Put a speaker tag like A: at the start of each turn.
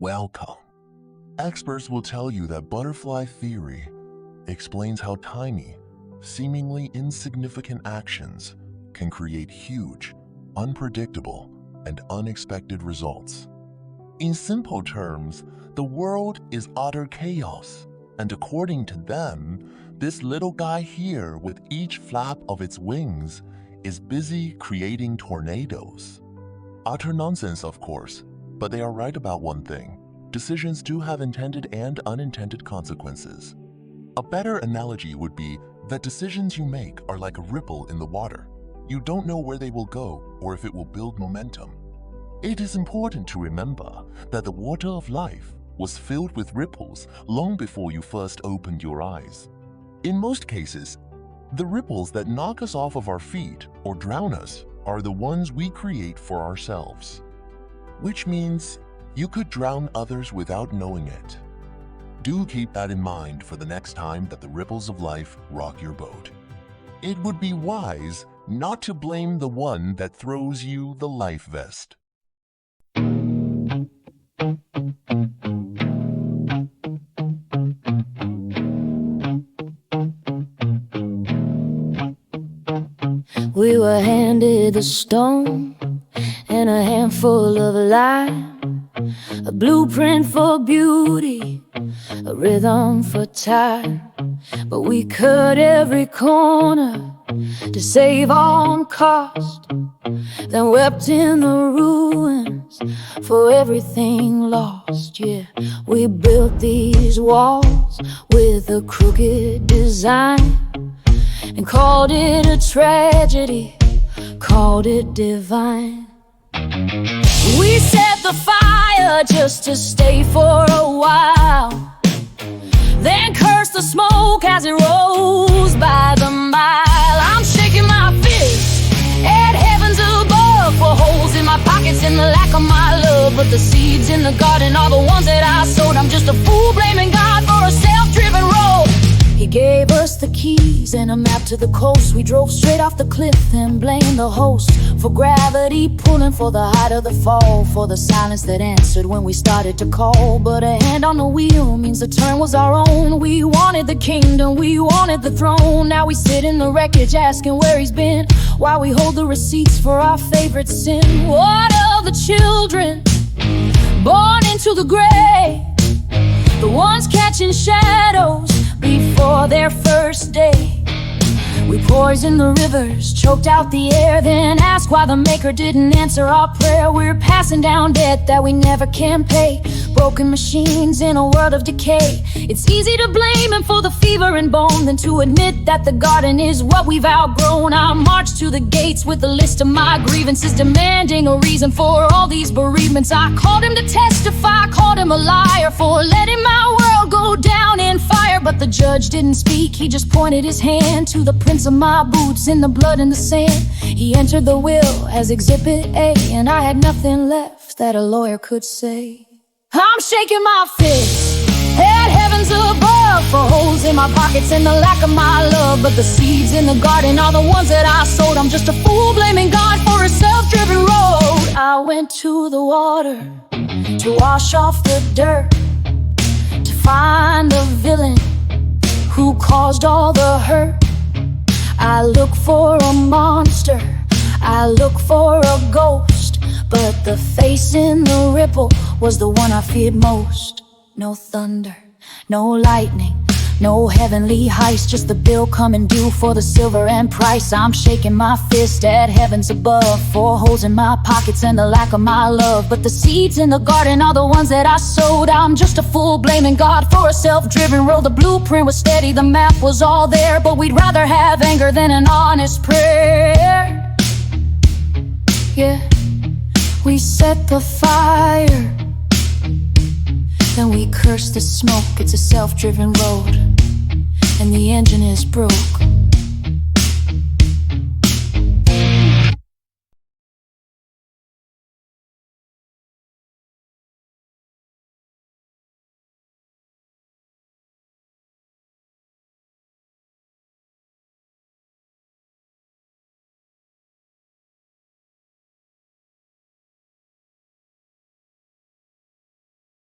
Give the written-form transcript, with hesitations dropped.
A: Welcome. Experts will tell you that butterfly theory explains how tiny, seemingly insignificant actions can create huge, unpredictable, and unexpected results. In simple terms, the world is utter chaos, and according to them, this little guy here with each flap of its wings is busy creating tornadoes. Utter nonsense, of course, but they are right about one thing. Decisions do have intended and unintended consequences. A better analogy would be that decisions you make are like a ripple in the water. You don't know where they will go or if it will build momentum. It is important to remember that the water of life was filled with ripples long before you first opened your eyes. In most cases, the ripples that knock us off of our feet or drown us are the ones we create for ourselves. Which means you could drown others without knowing it. Do keep that in mind for the next time that the ripples of life rock your boat. It would be wise not to blame the one that throws you the life vest.
B: We were handed a stone and a handful of lime, a blueprint for beauty, a rhythm for time. But we cut every corner to save on cost, then wept in the ruins for everything lost. Yeah, we built these walls with a crooked design and called it a tragedy, called it divine. We set the fire just to stay for a while, then cursed the smoke as it rose by the mile. I'm shaking my fist at heavens above for holes in my pockets and the lack of my love. But the seeds in the garden are the ones that I sowed. I'm just a fool blaming God for a self-driven road. He gave us the keys and a map to the coast. We drove straight off the cliff and blamed the host for gravity pulling, for the height of the fall, for the silence that answered when we started to call. But a hand on the wheel means the turn was our own. We wanted the kingdom, we wanted the throne. Now we sit in the wreckage asking where he's been, while we hold the receipts for our favorite sin. What of the children born into the grave, the ones catching shadows before their first day? We poisoned the rivers, choked out the air, then asked why the Maker didn't answer our prayer. We're passing down debt that we never can pay, broken machines in a world of decay. It's easy to blame him for the fever and bone than to admit that the garden is what we've outgrown. I marched to the gates with a list of my grievances, demanding a reason for all these bereavements. I called him to testify, called him a liar for letting my world go down in fire. But the judge didn't speak, he just pointed his hand to the prints of my boots in the blood and the sand. He entered the will as Exhibit A, and I had nothing left that a lawyer could say. I'm shaking my fist at heavens above for holes in my pockets and the lack of my love. But the seeds in the garden are the ones that I sowed. I'm just a fool blaming God for a self-driven road. I went to the water to wash off the dirt, to find the villain who caused all the hurt. I look for a monster, I look for a ghost, but the face in the ripple was the one I feared most. No thunder, no lightning, no heavenly heist, just the bill coming due for the silver and price. I'm shaking my fist at heavens above for holes in my pockets and the lack of my love. But the seeds in the garden are the ones that I sowed. I'm just a fool blaming God for a self-driven road. The blueprint was steady, the map was all there, but we'd rather have anger than an honest prayer. Yeah, we set the fire, then we curse the smoke. It's a self-driven road, and the engine is broke.